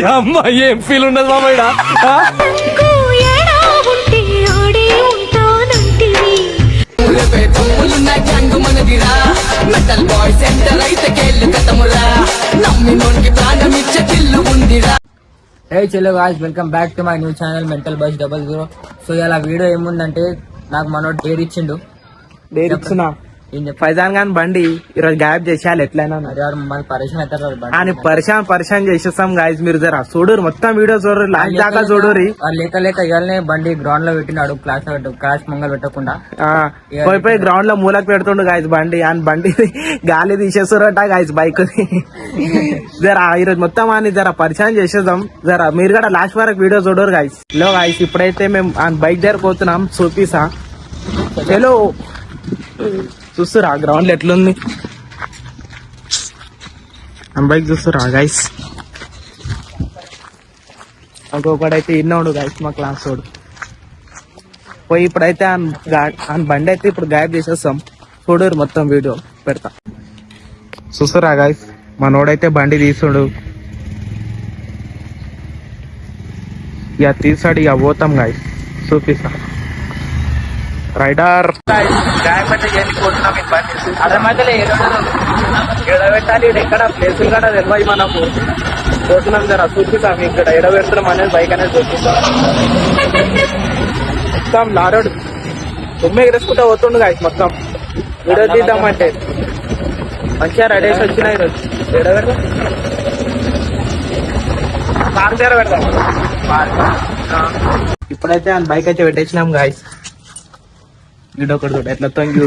అమ్మా ఏం ఫీల్ ఉండదు మామయ్య. హే చలో guys, welcome back to my new channel mental bus 00. So ఇలా వీడియో ఏముందంటే, నాకు మనోడు డేర్ ఇచ్చిండు. డేర్ ఇచ్చిన ఏం చెప్ప ఫైజాన్ గాని బండి ఈరోజు గాయబ్ చేసేయాలి ఎట్లయినా. మన పరిచయం అవుతారు అని పరిశాన్ చేసేస్తాం గాయస్. మీరు జరా చూడరు, మొత్తం వీడియో చూడరు, లాస్ట్ దాకా చూడరు. లేక ఇవాళనే బండి గ్రౌండ్ లో పెట్టినాడు, క్లాస్ మంగళ పెట్టకుండా పోయి గ్రౌండ్ లో మూలకు పెడుతుండు గాయస్ బండి. అని బండి గాలి తీసేస్తారట గాయస్ బైక్. జరా ఈరోజు మొత్తం అని జరా పరిచయం చేసేద్దాం. జరా మీరు కూడా లాస్ట్ వరకు వీడియో చూడరు గాయస్. లో గాయస్ ఇప్పుడైతే మేము బైక్ దగ్గర పోతున్నాం, చూపిసా. చలో చూస్తురా గ్రౌండ్ లో ఎట్లుంది, బైక్ చూస్తురా గైస్. ఇంకొకడైతే ఇన్నోడు గైస్, మా క్లాస్ వాడు. పోయి ఇప్పుడైతే ఆయన బండి అయితే ఇప్పుడు గాయబ్ చేసేస్తాం. చూడరు, మొత్తం వీడియో పెడతా. చూస్తురా గైస్, మనోడైతే బండి తీసుడు. ఇక తీసాడు, ఇక పోతాం గైస్, చూపిస్తా. రైడర్ ఎడబెట్టాలి, ఎక్కడ ప్లేసులు కూడా తెలియదు మనకు. పోతున్నాం జర చూపిస్తాం, ఇక్కడ ఎడబెడతాం అనేది బైక్ అనేది చూపిస్తాం. మొత్తం లారోడ్ తుమ్మె ఎగరేసుకుంటా పోతుండు గాయస్. మొత్తం వీడియో తీద్దామంటే మంచిగా రెడీ వేసి వచ్చినాయి ఈరోజు. ఎడబెడతాం పార్క్ దగ్గర పెడతాం. ఇప్పుడైతే ఆ బైక్ అయితే పెట్టేసినాం గాయస్. వీడియో ఒకటి చూడ ఎట్లా తొంగి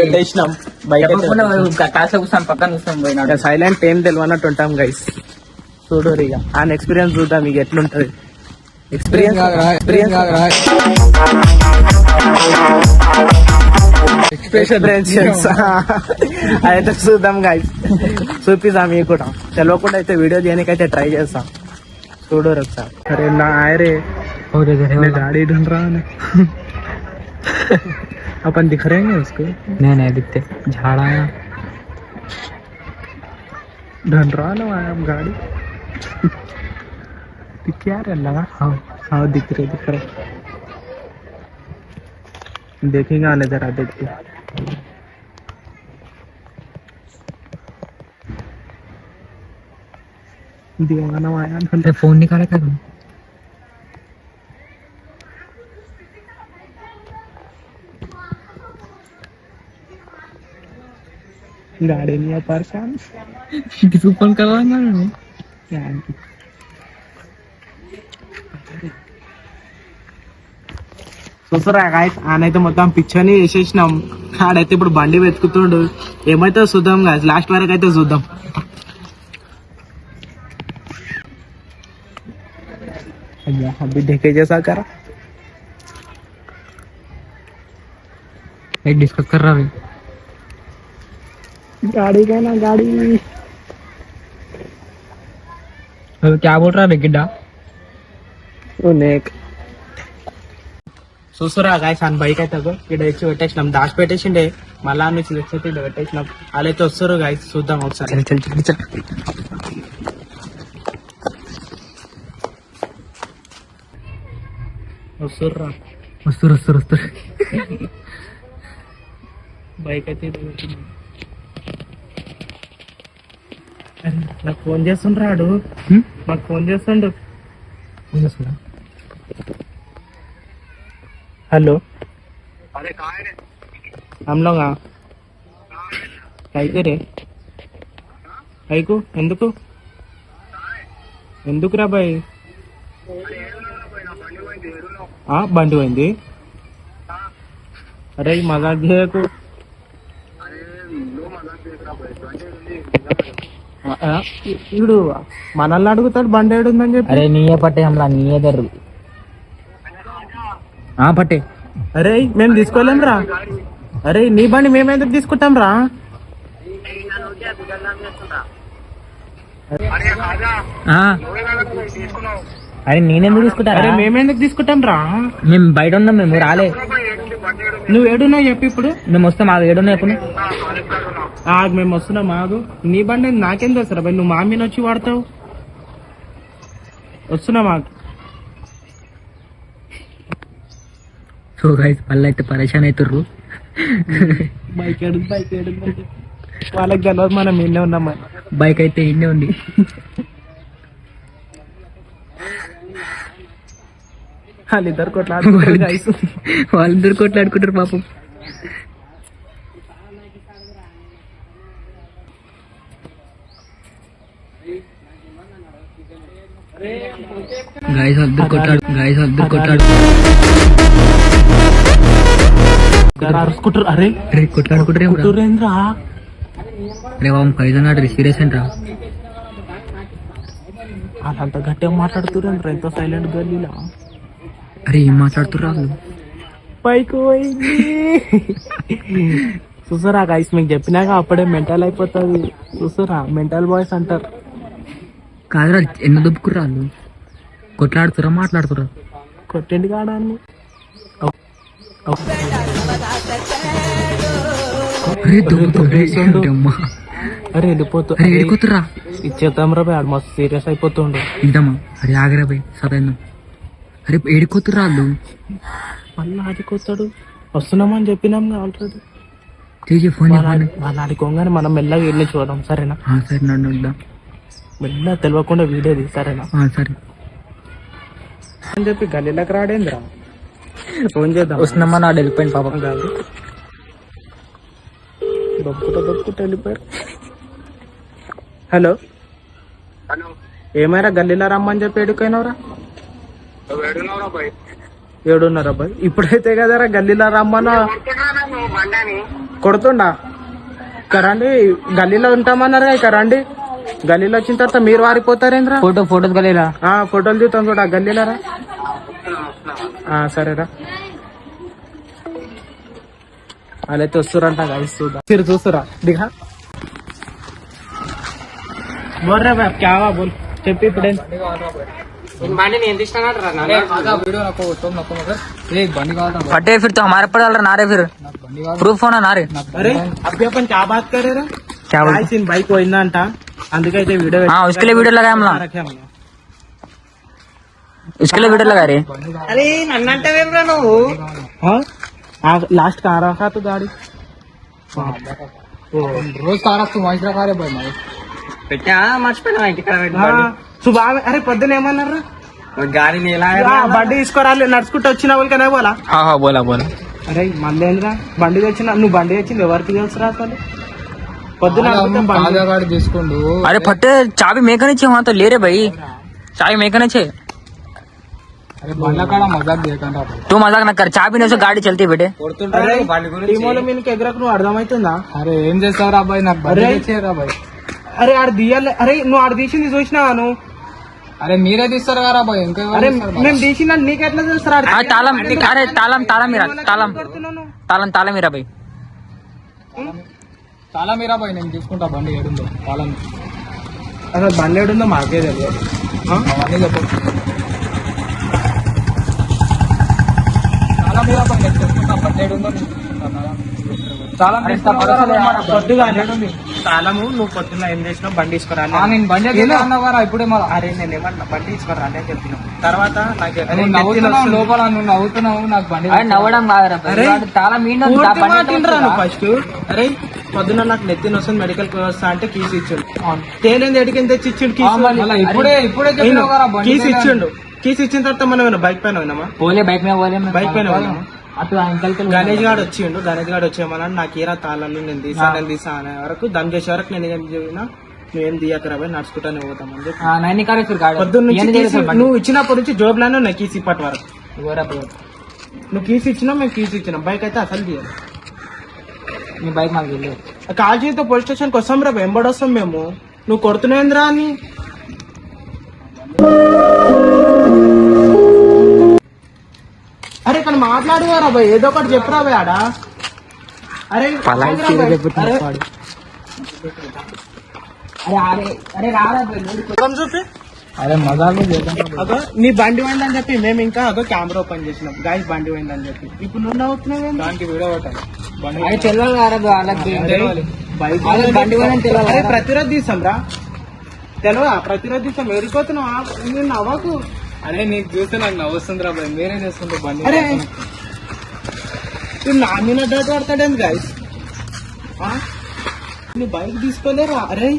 పెట్టేసినాం బైక్. పక్కన చూస్తాం పోయినా సైలెంట్ ఏం తెలియనట్టు ఉంటాం గైస్. చూడరు ఇక ఆయన ఎక్స్పీరియన్స్ చూద్దాం ఇక ఎట్లుంటది. ఎక్స్పీరియన్స్ అయితే చూద్దాం గైస్, చూపిద్దాం మీకు కూడా. తెలియకుండా అయితే వీడియో చేయడానికైతే ట్రై చేస్తాం. చూడరు ఒకసారి. అరే నా ఆయరే गाड़ी ढूंढ रहा है अपन दिख रहे हैं उसको. नहीं दिखते, झाड़ा ढूंढ रहा ना हम गाड़ी. क्या रे लगा? हाँ दिख रहे देखेंगे आने जरा देखते. दीवाना आया, फोन निकाला क्या तुम? गाड़ी नहीं है परेशान. फोन करवा చూసారా గాయస్, ఆయనైతే మొత్తం పిచ్చని వేసేసినాం. ఆడైతే ఇప్పుడు బండి వెతుకుతుండు. ఏమైతే చూద్దాం గాయస్, లాస్ట్ వరకు అయితే చూద్దాం. అయ్యా అభి देखे जैसा करा एक डिस्कस कर रहा है. गाड़ी का ना गाड़ी. क्या बोल रहा है गिड्डा? చూస్తురా గాయస్, ఆయన బైక్ అయితే ఇక్కడ వచ్చి పెట్టేసినాం. దాచి పెట్టేసిండే, మళ్ళా నుంచి వచ్చి ఇక్కడ పెట్టేసినాం. వాళ్ళైతే వస్తారు గాయస్, చూద్దాం ఒకసారి. వస్తుర్రా బైక్ అయితే నాకు ఫోన్ చేస్తుండ్రాడు. నాకు ఫోన్ చేస్తుండు. हेलो, अरे कहाँ है रे? हम लोग అయితే రే అయికు ఎందుకు ఎందుకురా బాయ్? బండి పోయింది. అరే మజాక్ చేయకు. ఇప్పుడు మనల్ని అడుగుతాడు బండి ఏడుందని చెప్పి. अरे नहीं है पट्टे, हमला नहीं है इधर. हाँ पट्टे. అరే మేము తీసుకోలేం రా. అరే నీ బండి మేము ఎందుకు తీసుకుంటాం రా? అరే నేనెందుకు తీసుకుంటా? అరే మేమెందుకు తీసుకుంటాం రా? మేము బయట ఉన్నాం, మేము రాలే. నువ్వు ఏడున్నావు చెప్పి. ఇప్పుడు మేము వస్తాం, ఆ ఏడున్నా ఎప్పుడు మేము వస్తున్నాం ఆగు. నీ బండి ఏంది? నాకేం తెలుసు బాయ్, నువ్వు మా మీద వచ్చి వాడతావు. వస్తున్నాం ఆగు. సో గైస్ వాళ్ళు అయితే పరేషాన్ అవుతుర్రు. బైక్ ఏడు వాళ్ళకి తెలియదు, మనం ఇన్నే ఉన్నాం. బైక్ అయితే ఇన్నే ఉంది. వాళ్ళిద్దరు కొట్లాడుకుంటారు guys. వాళ్ళిద్దరు కొట్లాడుకుంటారు పాపం. గాయస్ వాళ్ళిద్దరు కొట్లాడు అరుచుకుంటారు. అరే కొట్లాడుకుంటారేంద్రా. అరే బాబు పైజన్ ఆర్డర్ సీరియస్ ఏంట్రా. వాళ్ళంత గట్టిగా మాట్లాడుతున్నారు, ఎంతో సైలెంట్ గల్లీలా. అరే ఏం మాట్లాడుతుర్రా వాళ్ళు. పైకి పోయింది చూసారా గైస్, మీకు చెప్పినాక అప్పుడే మెంటల్ అయిపోతుంది. చూసారా మెంటల్ బాయ్స్ అంటారు. కాదురా ఎన్న దుబ్బుకుర్రా వాళ్ళు. కొట్లాడుతురా మాట్లాడుతురా. కొట్టండి కాడాన్ని. అరే వెళ్ళిపోతురా. ఇచ్చేద్దాం రా ఆడు మస్తు సీరియస్ అయిపోతుండు. ఇద్దామా? అరే ఆగరా పోయి సదైందాం. అరే ఏడిపోతుర్రా వాళ్ళు. మళ్ళీ ఆడికొస్తాడు. వస్తున్నామని చెప్పినాం ఆల్రెడీ. చేసి ఫోన్ వాళ్ళు ఆడుకోగానే మనం మెల్లగా వెళ్ళి చూడడం, సరేనా? సరే నన్ను వద్దాం. మెల్లగా తెలియకుండా వీడేది, సరేనా? సరే అని చెప్పి గల్లీలోకి రాడేంద్రా. ఫోన్ చేద్దాం. వస్తున్నామా? నాడు వెళ్ళిపోయింది పాపం. కాదు దొక్కుట వెళ్ళిపోయారు. హలో ఏమైనా గల్లీలో రమ్మని చెప్పి ఎడుకైనవరా? 7:30 అబ్బాయి. ఇప్పుడైతే కదరా గల్లీలో రమ్మన్నా కొడుతుండా. కరండి గల్లీలో ఉంటామన్నారా. ఇక రండి, గల్లీలో వచ్చిన తర్వాత మీరు వారిపోతారేంద్రా. ఫోటోస్ గల్లీలా ఫోటోలు తీస్తాం చూడ గల్లీలరా. సరేరా వాళ్ళైతే వస్తురంట గైస్, చూద్దాం. మీరు చూస్తురా దిగా బోల్ రే బాబ్ క్యా హువా బోల్ చెప్పి. ఇప్పుడే फटे फिर तो हमारे पर डाल रहा नारे, फिर प्रूफ होना नारे. अरे अभी अपन क्या बात कर रहे क्या बोल? इन बाइक పోయిందంట, అందుకైతే వీడియో. हाँ उसके लिए वीडियो लगाया हम लोग. उसके लिए वीडियो लगा रहे. अरे నన్నంటే వేమ్రా నువ్వు. లాస్ట్ కార్ రखा तो गाड़ी रोज कार तू वाइस रखा रे भाई मैं పెట్టా మర్చిపోయినా ఇంటికి. సుబా అరే పొద్దున ఏమన్నారా? గాడి బండి తీసుకోరాలి, నడుచుకుంటూ వచ్చిన వాళ్ళకనే పోలా. बोला बोला. అరే మళ్ళీ ఏంద్రా బండి తెచ్చిన, నువ్వు బండి తెచ్చింది ఎవరికి తెలుసురా అసలు? పొద్దున తీసుకోండు. अरे फटे चाबी मैं कने छे वहां तो ले रे भाई, चाबी मैं कने छे. अरे मजाक देखा तू मजाक ना कर, चाबी ने गाड़ी चलती बेटे. టీమోలో మీకు ఎగరకు నువ్వు అర్థమవుతుందా? అరే ఏం చేస్తావురా అబ్బాయి, నాకు బాయ్. అరే ఆడ తీయాలి. అరే నువ్వు ఆడ తీసింది చూసినావా నువ్వు? అరే మీరే తీస్తారు కదా బాయ్. ఇంకా అరే మేము తీసిన నీకెట్లా తెలుసు? తాళం. అరే తాళం మీరా, తాళం మీరా బాయ్. తాళం మీరా బాయ్, నేను తీసుకుంటా బండి. ఏడుందో తాళం? అసలు బండి ఏడుందో మాకే తెలియదు. అవన్నీ చెప్పు. తాళం మీరా బాయ్, నేను తీసుకుంటా బండి. ఏడుందో తాళం పొద్దుగా తాళము. నువ్వు పొద్దున్న ఏం చేసినావు? బండి తీసుకురాలి. నేను బండి అన్నావారా ఇప్పుడే? మళ్ళీ అరే నేను ఏమన్నా బండి తీసుకురాలి అని చెప్పినావు. తర్వాత నాకు లోపల నువ్వు నవ్వుతున్నావు, నాకు బండి నవ్వడం ఫస్ట్. అరే పొద్దున్న నాకు నెత్తిన వస్తుంది, మెడికల్ వస్తా అంటే కీస్ ఇచ్చిండు. తేలింది ఎడికి తెచ్చి ఇచ్చిండు కీస్. ఇప్పుడే కీస్ ఇచ్చిండు. కీస్ ఇచ్చిన తర్వాత మనం బైక్ పైన పోయినామా? పోలే బైక్ మీద పోలే. బైక్ పైన పోయినామా? అటు గణేష్ గారు వచ్చిండు. గణేష్ గారు వచ్చేయమన్నాడు. నాకు ఏరా తాళాలు నేను తీసా అనే వరకు, దమ్ చేసే వరకు నేను ఏం చెప్పినా నువ్వేం తీయకరా పోయి నడుచుకుంటానే పోతామని చెప్పి పొద్దున్న నువ్వు ఇచ్చినప్పటి నుంచి జోబులోనే ఉన్నాయి కీస్. ఇప్పటి వరకు నువ్వు కీస్ ఇచ్చినావు, మేము కీస్ ఇచ్చినాం. బైక్ అయితే అసలు తీయాలి. నీ బైక్ మాకు వెళ్ళి కాజీతో పోలీస్ స్టేషన్కి వస్తాం రా, వెంబడొస్తాం మేము. నువ్వు కొడుతున్నాయింద్రా అని. అరే ఇక్కడ మాట్లాడువారా బాయ్, ఏదో ఒకటి చెప్పురా బాయ్ ఆడ. అరే చూపి. అరే మజాకు అదో నీ బండి పోయిందని చెప్పి మేము ఇంకా అదో కెమెరా ఓపెన్ చేసినాం. గాయస్ బండి పోయిందని చెప్పి ఇప్పుడు నువ్వు అవుతున్నావు. దానికి వీడియో కొట్టాలి. చెల్లెలు బైక్ బండి పోయినా తెలియదు. అరే ప్రతిరోజు తీస్తాం రా, తెలియదా? ప్రతిరోజు తీస్తాం. ఎరిపోతున్నావా? నేను నవ్వకు. అరే నీకు చూస్తే నాకు నవ్వుస్తుందిరా భయ్, మీరే చేసుకుంటే బండి. అరే నువ్వు నా మీద డౌట్ పడతాడేంది గైస్? నువ్వు బైక్ తీసుకోలేరా? అరే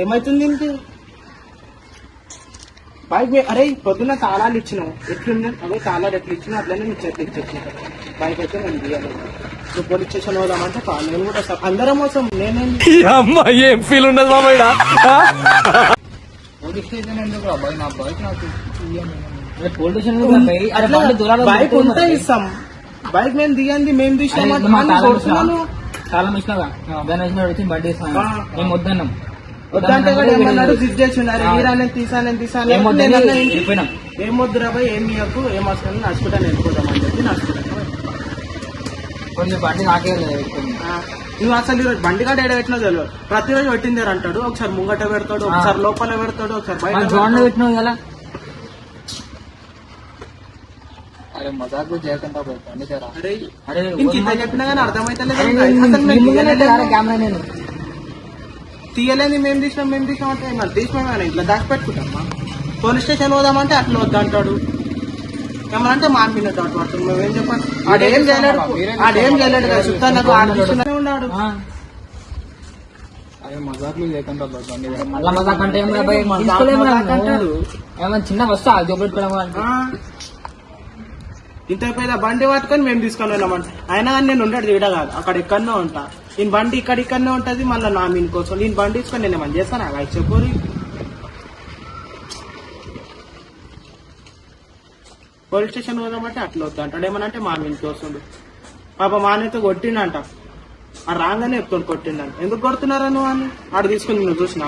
ఏమైతుంది ఇంక బైక్? అరే పొద్దున్న తాళాలు ఇచ్చినావు, ఎట్లున్నా అదే తాళాలు ఎట్లా ఇచ్చినా అట్లనే నువ్వు చేతి ఇచ్చేసిన బైక్ అయితే నేను తీయాలి. నువ్వు పోలీస్ స్టేషన్ పోదామంటే నేను కూడా వస్తాను. అందరం వస్తాం. నేనేంటి అమ్మా ఏం ఫీల్ ఉండదు మామయ్య. పోలీస్ స్టేషన్ ఎందుకు అబ్బాయి? నా బైక్ నాకు పోలీస్ స్టేషన్ అరే బండి దూరాలు బైక్ ఉంటే ఇస్తాం. బైక్ మేము దిగండి, మేము తీసినామంటే తాళం ఇచ్చినాగా గణేష్ వచ్చి బండి ఇస్తాను. మేము వద్దన్నాం. వద్దంటే కూడా ఏమన్నాడు, జిజ్ చేసిండారు. తీసాను తీసాను వెళ్ళిపోయినాం. ఏం వద్దురా బాయ్, ఏం మీకు ఏం వస్తుంది, నడుచుకుంటాను వెళ్ళిపోతామని చెప్పి నడుచుకుంటాను. కొంచెం బండి నాకే నువ్వు అసలు ఈరోజు బండి కాడ ఏడ పెట్టినా తెలియదు. ప్రతిరోజు పెట్టింది అంటాడు. ఒకసారి ముంగట పెడతాడు, ఒకసారి లోపల పెడతాడు, ఒకసారి బయట జోన్ పెట్టినావు కదా. అరే మజాకు చేయకుండా బండి తెరా. అరే ఇంత చెప్పినా కానీ అర్థమైతే కెమెరా నేను తీయలేని మేము తీసినాం అంటే మరి తీసినాం ఇట్లా దాచి పెట్టుకుంటామా? పోలీస్ స్టేషన్ పోదామంటే అట్లా వద్దంటాడు. ఏమనంటే మా మీద డౌట్ పడుతుంది. మేమేం చెప్పండి? ఆడేం చేయలేడు కదా, సుత్తానికి ఆడిస్తూనే ఉన్నాడు. అరే మజాకులు చేయకుండా బండి. మళ్ళా మజాక్ అంటే అంటాడు. ఏమన్నా చిన్న వస్తా చూపెట్టుకోవడం. ఇంత పెద్ద బండి పట్టుకొని మేము తీసుకొని వెళ్ళామంట. అయినా కానీ నేను ఉండడు తీయడా కాదు, అక్కడ ఎక్కడనే ఉంటా. నేను బండి ఇక్కడనే ఉంటది. మళ్ళీ నా మీన్ కోసం నేను బండి తీసుకొని నేను ఏమని చేస్తాను అలా చెప్పోరి. పోలీస్ స్టేషన్ పోదామంటే అట్లా వద్దు అంటాడు. ఏమనంటే మా మీన్ కోసం పాప మానైతే కొట్టిండంట. ఆ రాగానే చెప్తాను కొట్టిండంట. ఎందుకు కొడుతున్నారా నువ్వు అని ఆడు తీసుకుని నువ్వు చూసినా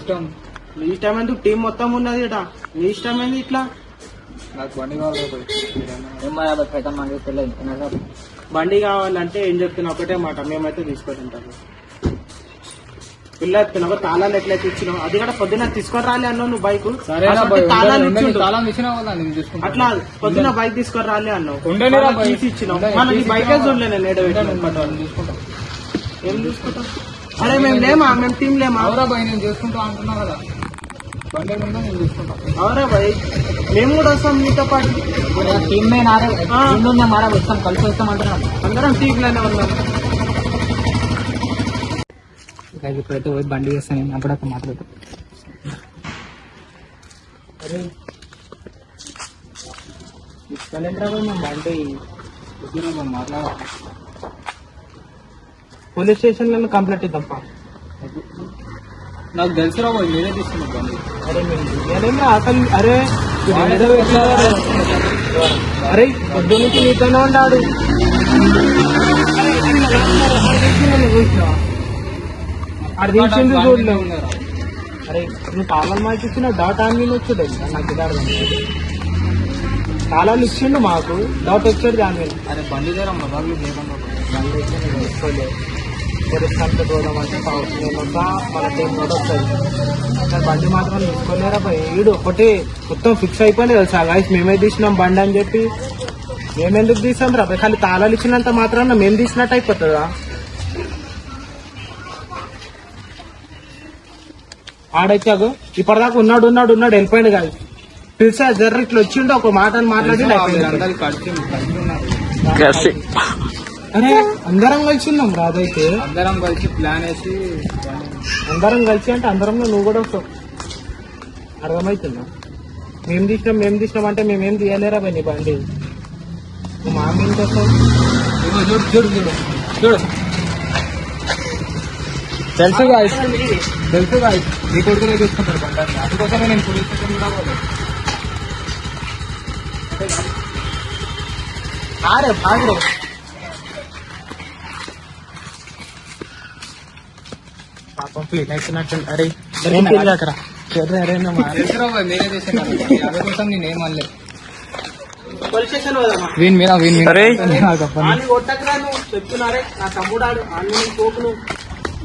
ఇష్టం నీ ఇష్టం ఎందుకు? టీం మొత్తం ఉన్నది ఇట, నీ ఇష్టం ఏంది ఇట్లా? నాకు బండి కావాలి. బండి కావాలంటే ఏం చెప్తున్నా ఒకటే మాట, మేమైతే తీసుకుంటాము. పిల్ల చెప్తున్నా తాళాలు ఎట్లయితే ఇచ్చినావు, అది కూడా పొద్దున తీసుకొని రాలే అన్నావు నువ్వు. బైక్ తాళాలు ఇచ్చిండు అట్లా పొద్దున బైక్ తీసుకొని రాలే అన్నావు, తీసి ఇచ్చినావు. మన బైక్ చూడలే నేను ఏం చూసుకుంటాం? అరే మేము లేమా, మేము టీం లేమా? నేను చూసుకుంటా అంటున్నా కదా, బండి ఉందా నేను చూసుకుంటా. అవరా భయ్, మేము కూడా వస్తాం మీతో పాటు. టీమ్ మారా వస్తాం, కలిసి వస్తాం అంటున్నాం. అందరం టీంలోనే ఉన్నాం. ఇప్పుడైతే పోయి బండి చేస్తాను నేను అప్పుడప్పుడు మాట్లాడుతూ. బండి మాట్లాడాలి. పోలీస్ స్టేషన్ లో కంప్లైంట్ ఇద్దాం. నాకు తెలుసురా బాయ్, మీరే తీసుకున్నా బండి. అరే మేము అసలు అరే అరే పొద్దు నుంచి నీతోనే ఉన్నాడు. అది చూడలేవు. అరే నువ్వు తాళాలు మాకు ఇచ్చిన డాట్ ఆన్ మీద వచ్చాడు. నాకు ఇది తాళాలు ఇచ్చిండు మాకు, డాట్ వచ్చాడు దాని మీద. అరే బండి దగ్గర మజాకులు చేయకుండా బండి అయితే నేను తీసుకోలేదు. పోలీస్ కంప్లైంట్ పోదామంటే నేను వస్తా, మన టీం కూడా వస్తుంది. కానీ బండి మాత్రం తీసుకోలేరా భయ్. ఈడు ఒకటి మొత్తం ఫిక్స్ అయిపోయింది తెలుసా గాయస్, మేమే తీసినాం బండి అని చెప్పి. మేమెందుకు తీసాం రా భయ్? ఖాళీ తాళాలు ఇచ్చినంత మాత్రాన మేము తీసినట్టు అయిపోతుందా? ఆడైతే ఇప్పటిదాకా ఉన్నాడు వెళ్ళిపోయింది కాదు. పిలిచా జర్ర ఇట్లా వచ్చిండు, ఒక మాటలు మాట్లాడి అరే అందరం కలిసి ఉన్నాం రాదైతే. అందరం కలిసి ప్లాన్ వేసి అందరం కలిసి అంటే అందరం నువ్వు కూడా వస్తావు. అర్థమవుతుందా? మేము తీసినాం అంటే మేమేం తీయలేరా భయ్ నీ బండి. నువ్వు మా మీదకి వస్తావు. చూడు తెలుసు నీ కొడుకునే తీసుకుంటారు బండి. అందుకోసమే నేను పోలీస్ స్టేషన్ కూడా పోలేదు. బాగా పాపం ఫీల్ అవుతున్నట్టు. అరే తెలుసురా బాయ్, మీరే చేసిన అందుకోసం నేను ఏమనలేదు. పోలీస్ స్టేషన్ పోదామా? వీని మీద కొట్టకరా నువ్వు చెప్తున్నారే. నా తమ్ముడాడు అన్ని కోపులు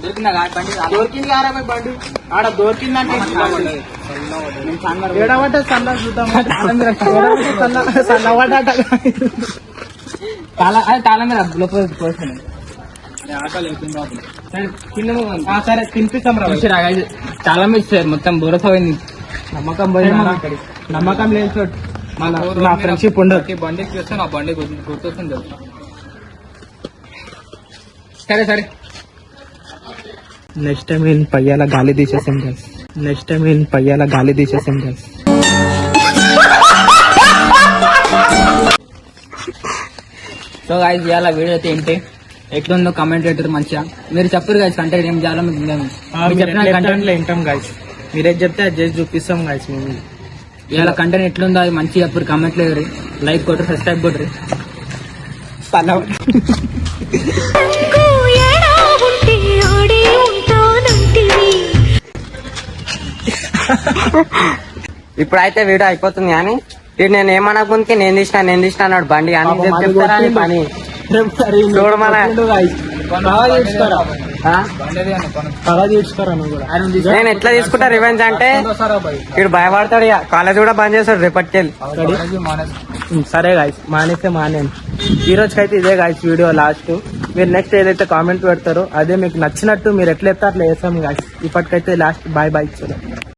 దొరికిందా బండి? దొరికింది కారా బండి. ఆడ దొరికిందంటే ఏడబట్టే సల్ల చూద్దాం. సల్లబడ్డ తాళం మీద లోపల పోతుంది. ఆకలి అవుతుంది బాబు. సరే తిన్నాము. సరే తినిపిస్తాం రా. చూసిరా guys, చాలా మిస్ మొత్తం బురస పోయింది. నమ్మకం పోయింది. నమ్మకం లేని చోటు నా ఫ్రెండ్షిప్ ఉండదు. ఈ బండికి చూస్తే నా బండి గుర్తొస్తుంది తెలుసా. సరే సరే నెక్స్ట్ టైం నేను పయ్యాల గాలి తీసేసాం గైస్. నెక్స్ట్ టైం నేను పయ్యాల గాలి తీసేసాం గైస్. సో గాయస్ ఇవాళ వీడియో అయితే ఏంటి ఎట్లుందో కమెంట్ పెట్టారు మంచిగా. మీరు చెప్పరు గాయస్ కంటెంట్ ఏం చేయాలో మీకు చెప్పిన కంటెంట్ వింటాం గైస్. మీరేం చెప్తే అది చేసి చూపిస్తాం గైస్. మేము ఇవాళ కంటెంట్ ఎట్లుందో అది మంచిగా చెప్పరు కమెంట్ లో లైక్ కొట్టరు సబ్స్క్రైబ్ కొట్టరు. ఇప్పుడైతే వీడియో అయిపోతుంది కానీ వీడు నేను ఏమనక ముందుకి నేను తీసిన అన్నాడు బండి అని చెప్తారా అని పని చూడు మన నేను ఎట్లా తీసుకుంటా రివెంజ్ అంటే వీడు భయపడతాడు ఇక కాలేజ్ కూడా బంద్ చేస్తాడు రేపటికెళ్ళి. సరే గాయస్ మానేస్తే మానేను. ఈ రోజుకైతే ఇదే గాయస్ వీడియో లాస్ట్. మీరు నెక్స్ట్ ఏదైతే కామెంట్ పెడతారో అదే మీకు నచ్చినట్టు మీరు ఎట్లా ఎత్తే అట్లా వేస్తాం గాయస్. ఇప్పటికైతే లాస్ట్ బాయ్ బాయ్.